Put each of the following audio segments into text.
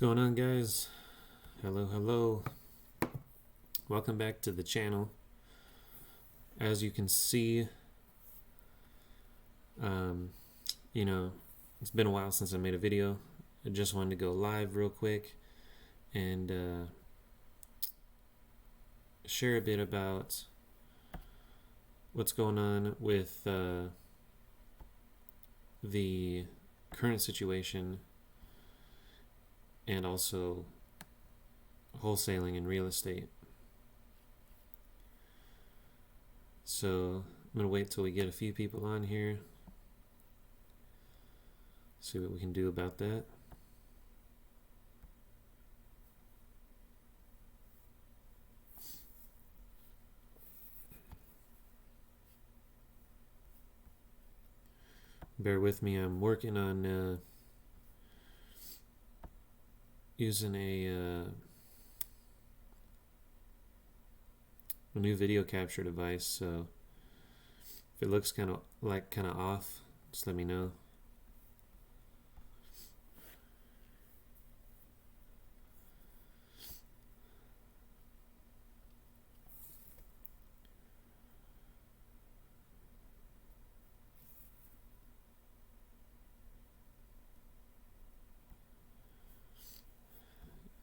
What's going on, guys? Hello. Welcome back to the channel. As you can see, it's been a while since I made a video. I just wanted to go live real quick and share a bit about what's going on with the current situation and also wholesaling and real estate. So I'm going to wait till we get a few people on here, see what we can do about that. Bear with me, I'm working on using a new video capture device, so if it looks kind of off, just let me know.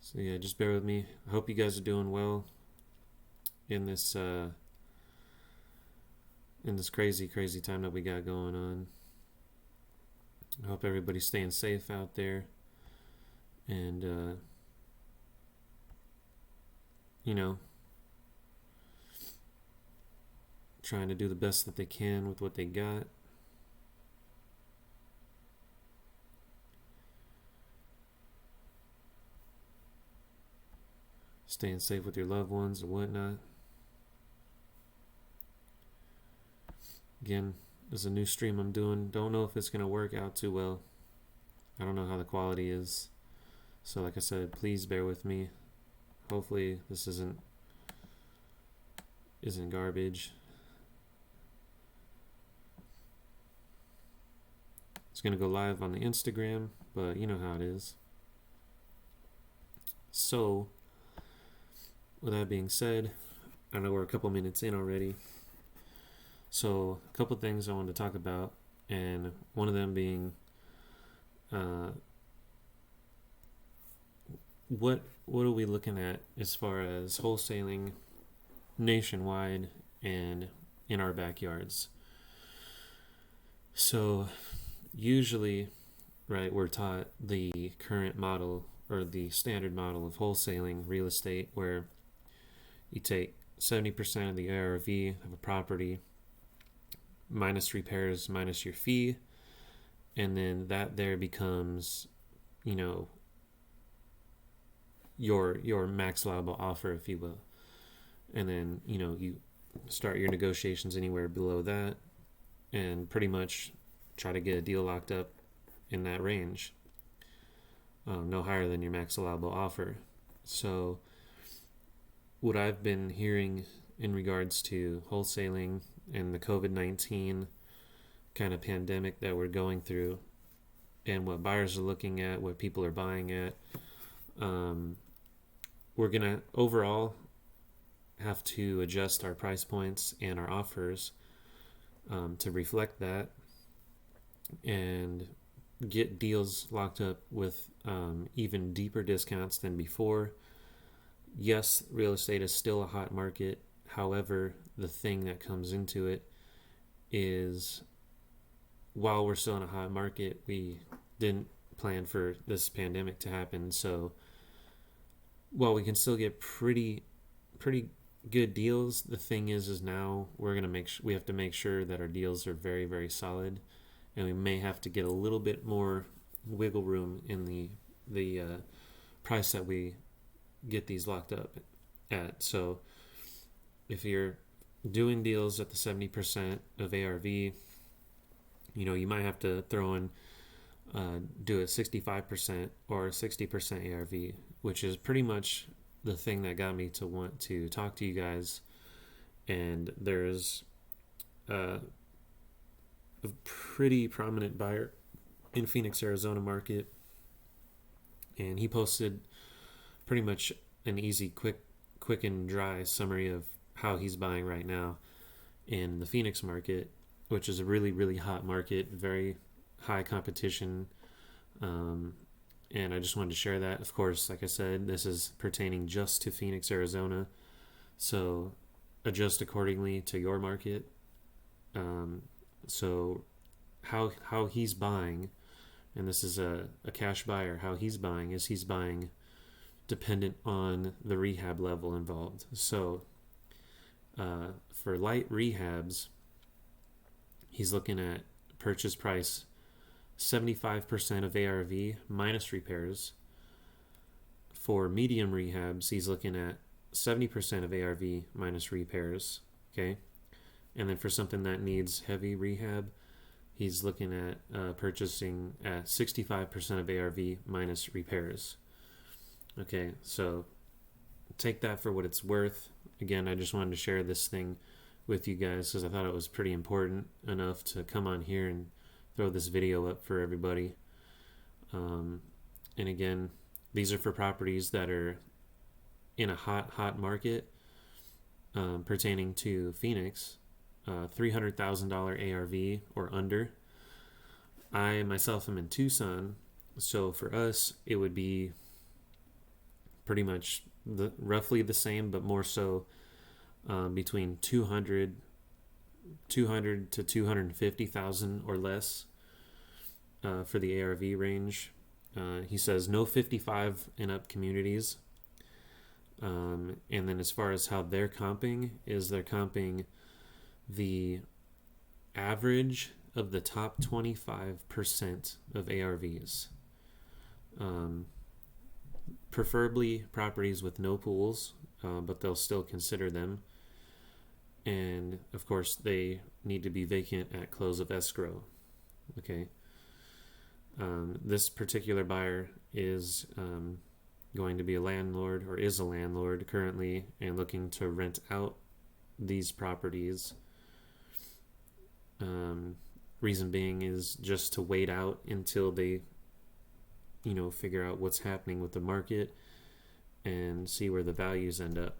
So yeah, just bear with me. I hope you guys are doing well in this crazy time that we got going on. I hope everybody's staying safe out there and trying to do the best that they can with what they got. Staying safe with your loved ones and whatnot. Again, this is a new stream I'm doing. Don't know if it's going to work out too well. I don't know how the quality is. So like I said, please bear with me. Hopefully this isn't garbage. It's going to go live on the Instagram, but you know how it is. So with that being said, I know we're a couple minutes in already. So a couple things I wanted to talk about, and one of them being what are we looking at as far as wholesaling nationwide and in our backyards. So usually, right, we're taught the current model or the standard model of wholesaling real estate, where you take 70% of the ARV of a property minus repairs minus your fee, and then that there becomes your max allowable offer, if you will. And then you start your negotiations anywhere below that and pretty much try to get a deal locked up in that range, no higher than your max allowable offer. So what I've been hearing in regards to wholesaling and the COVID-19 kind of pandemic that we're going through, and what buyers are looking at, what people are buying at, we're going to overall have to adjust our price points and our offers to reflect that and get deals locked up with even deeper discounts than before. Yes, real estate is still a hot market. However, the thing that comes into it is, while we're still in a hot market, we didn't plan for this pandemic to happen. So while we can still get pretty good deals, the thing is now we're gonna we have to make sure that our deals are very, very solid, and we may have to get a little bit more wiggle room in the price that we get these locked up at. So if you're doing deals at the 70% of ARV, you might have to throw in do a 65% or 60% ARV, which is pretty much the thing that got me to want to talk to you guys. And there's a pretty prominent buyer in Phoenix, Arizona market, and he posted pretty much an easy, quick and dry summary of how he's buying right now in the Phoenix market, which is a really, really hot market, very high competition. And I just wanted to share that. Of course, like I said, this is pertaining just to Phoenix, Arizona. So adjust accordingly to your market. So how he's buying, and this is a cash buyer, how he's buying is he's buying dependent on the rehab level involved. So for light rehabs, he's looking at purchase price 75% of ARV minus repairs. For medium rehabs, he's looking at 70% of ARV minus repairs. Okay. And then for something that needs heavy rehab, he's looking at purchasing at 65% of ARV minus repairs. Okay, so take that for what it's worth. Again, I just wanted to share this thing with you guys because I thought it was pretty important enough to come on here and throw this video up for everybody. And again, these are for properties that are in a hot market pertaining to Phoenix. $300,000 ARV or under. I myself am in Tucson, so for us it would be pretty much roughly the same, but more so between 200 to 250,000 or less for the ARV range. He says no 55 and up communities. And then as far as how they're comping, is they're comping the average of the top 25% of ARVs. Preferably properties with no pools, but they'll still consider them. And of course, they need to be vacant at close of escrow. Okay. This particular buyer is going to be a landlord, or is a landlord currently, and looking to rent out these properties. Reason being is just to wait out until they, figure out what's happening with the market and see where the values end up.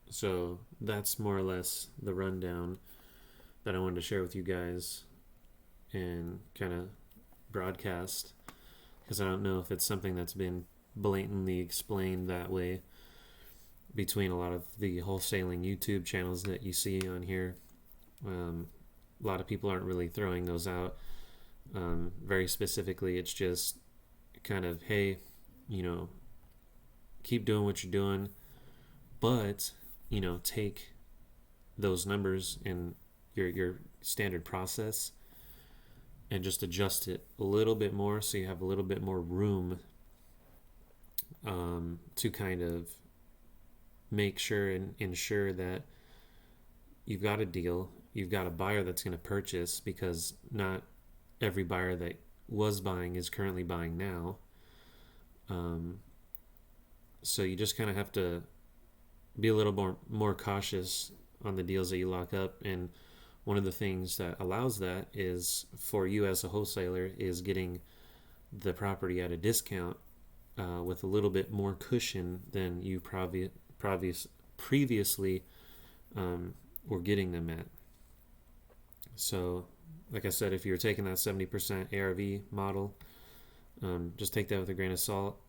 So that's more or less the rundown that I wanted to share with you guys and kind of broadcast, because I don't know if it's something that's been blatantly explained that way between a lot of the wholesaling YouTube channels that you see on here. A lot of people aren't really throwing those out. Very specifically, it's just kind of, hey, keep doing what you're doing, but, take those numbers in your standard process and just adjust it a little bit more so you have a little bit more room to kind of make sure and ensure that you've got a deal, you've got a buyer that's going to purchase, because not every buyer that was buying is currently buying now. So you just kind of have to be a little more cautious on the deals that you lock up. And one of the things that allows that is for you as a wholesaler is getting the property at a discount with a little bit more cushion than you previously were getting them at. So, like I said, if you're taking that 70% ARV model, just take that with a grain of salt.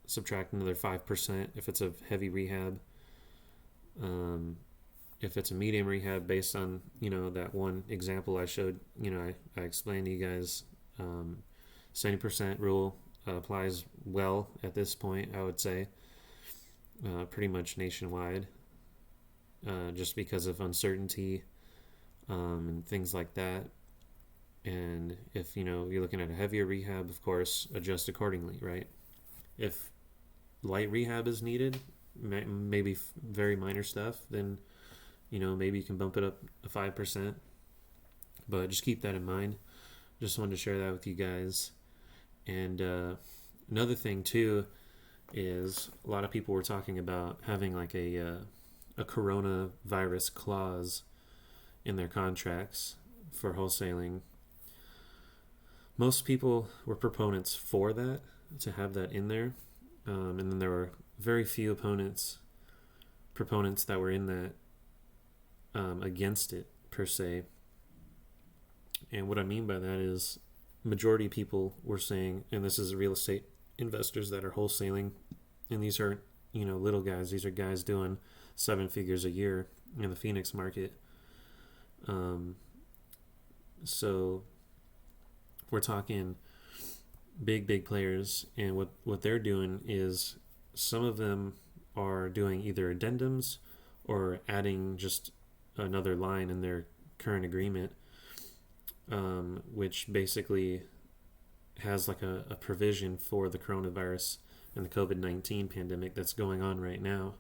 Subtract another 5% if it's a heavy rehab. If it's a medium rehab, based on that one example I showed, I explained to you guys, 70% rule applies well at this point, I would say, pretty much nationwide, just because of uncertainty and things like that. And if you're looking at a heavier rehab, of course, adjust accordingly, right? If light rehab is needed, maybe very minor stuff, then maybe you can bump it up to 5%. But just keep that in mind. Just wanted to share that with you guys. And another thing too is a lot of people were talking about having like a coronavirus clause in their contracts for wholesaling. most people were proponents for that, to have that in there. And then there were very few proponents that were in that against it per se. And what I mean by that is majority of people were saying, and this is real estate investors that are wholesaling, and these are, little guys. These are guys doing 7 figures a year in the Phoenix market. So we're talking big players, and what they're doing is some of them are doing either addendums or adding just another line in their current agreement, which basically has like a provision for the coronavirus and the COVID-19 pandemic that's going on right now.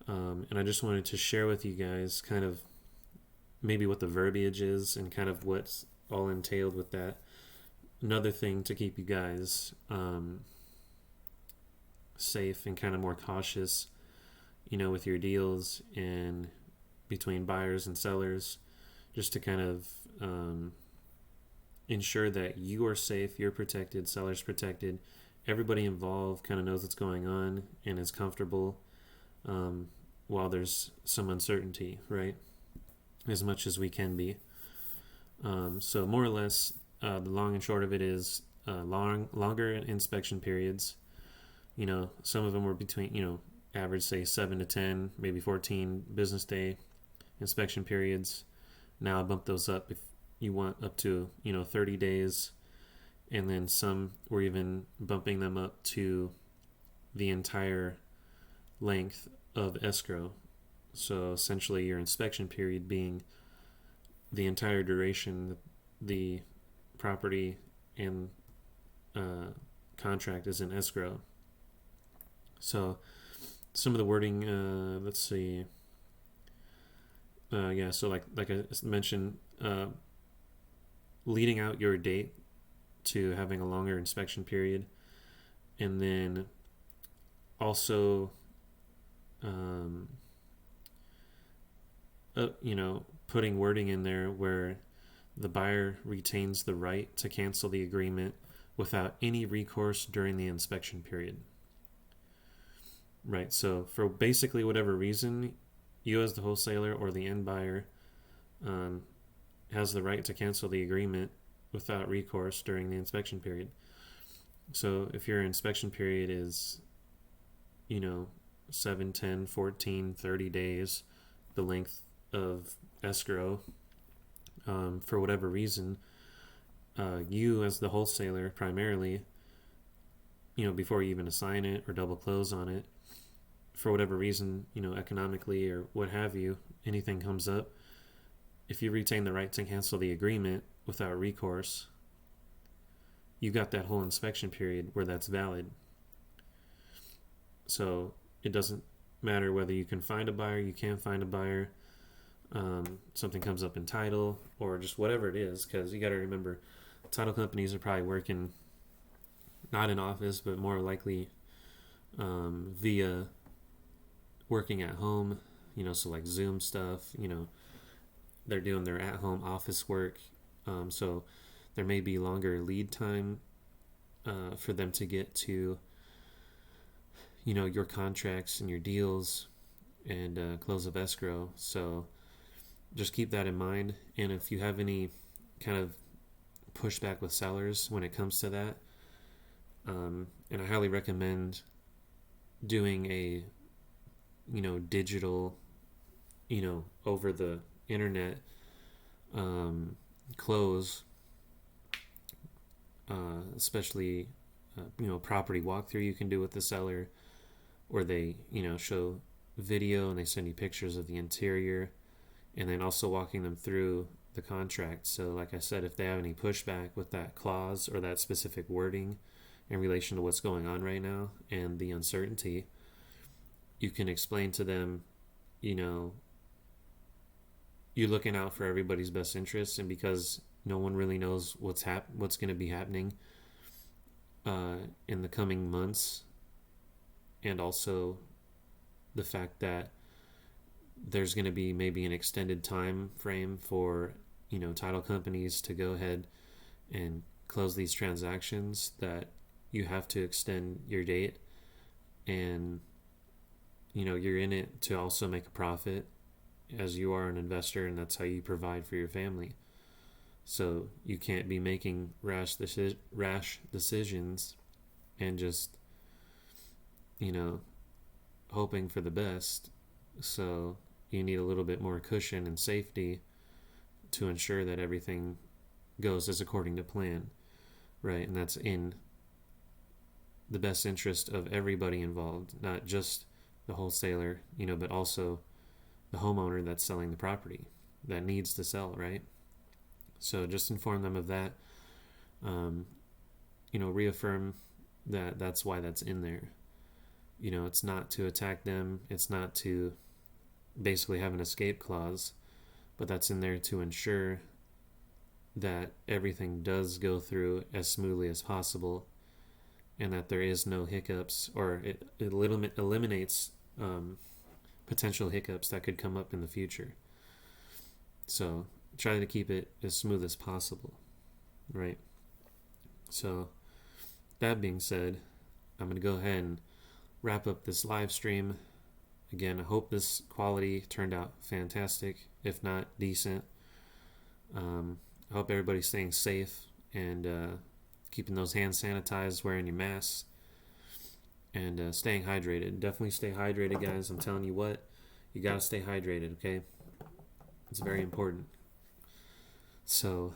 And I just wanted to share with you guys kind of maybe what the verbiage is and kind of what's all entailed with that. Another thing to keep you guys safe and kind of more cautious, with your deals and between buyers and sellers, just to kind of ensure that you are safe, you're protected, seller's protected, everybody involved kind of knows what's going on and is comfortable while there's some uncertainty, right? As much as we can be. So more or less, the long and short of it is longer inspection periods. Some of them were between, average, say, 7 to 10, maybe 14 business day inspection periods. Now I bump those up if you want up to, 30 days. And then some were even bumping them up to the entire length of escrow. So essentially your inspection period being the entire duration the property and contract is in escrow. So some of the wording, let's see. So like I mentioned, leading out your date to having a longer inspection period, and then also putting wording in there where the buyer retains the right to cancel the agreement without any recourse during the inspection period. Right, so for basically whatever reason, you as the wholesaler or the end buyer has the right to cancel the agreement without recourse during the inspection period. So if your inspection period is, 7, 10, 14, 30 days, the length of escrow, for whatever reason, you as the wholesaler primarily, before you even assign it or double close on it, for whatever reason, economically or what have you, anything comes up, if you retain the right to cancel the agreement without recourse, you got that whole inspection period where that's valid. So it doesn't matter whether you can find a buyer, you can't find a buyer, something comes up in title or just whatever it is, because you got to remember, title companies are probably working not in office, but more likely via working at home, so like Zoom stuff, they're doing their at-home office work, so there may be longer lead time for them to get to, your contracts and your deals and close of escrow. So just keep that in mind. And if you have any kind of pushback with sellers when it comes to that, and I highly recommend doing a, digital, over the internet close, especially, property walkthrough you can do with the seller, or they, show video and they send you pictures of the interior, and then also walking them through the contract. So like I said, if they have any pushback with that clause or that specific wording in relation to what's going on right now and the uncertainty, you can explain to them, you're looking out for everybody's best interests, and because no one really knows what's going to be happening in the coming months, and also the fact that there's going to be maybe an extended time frame for title companies to go ahead and close these transactions that you have to extend your date, and you're in it to also make a profit, as you are an investor, and that's how you provide for your family. So you can't be making rash decisions and just hoping for the best. So you need a little bit more cushion and safety to ensure that everything goes as according to plan, right? And that's in the best interest of everybody involved, not just the wholesaler, but also the homeowner that's selling the property, that needs to sell, right? So just inform them of that. Reaffirm that that's why that's in there. It's not to attack them. It's not to basically have an escape clause, but that's in there to ensure that everything does go through as smoothly as possible, and that there is no hiccups, or it eliminates potential hiccups that could come up in the future. So try to keep it as smooth as possible, right? So that being said, I'm going to go ahead and wrap up this live stream. Again, I hope this quality turned out fantastic, if not decent. I hope everybody's staying safe and keeping those hands sanitized, wearing your masks, and staying hydrated. Definitely stay hydrated, guys. I'm telling you what, you got to stay hydrated, okay? It's very important. So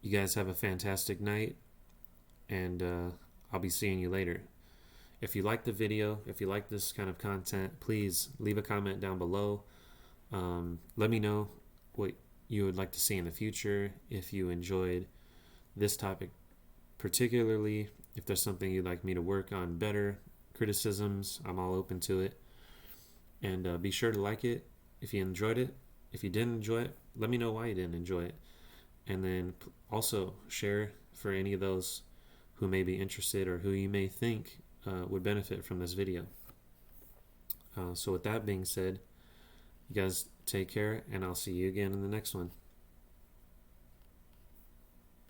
you guys have a fantastic night, and I'll be seeing you later. If you like the video, if you like this kind of content, please leave a comment down below. Let me know what you would like to see in the future. If you enjoyed this topic particularly, if there's something you'd like me to work on better, criticisms, I'm all open to it. And be sure to like it if you enjoyed it. If you didn't enjoy it, let me know why you didn't enjoy it. And then also share for any of those who may be interested or who you may think would benefit from this video. So with that being said, you guys take care, and I'll see you again in the next one.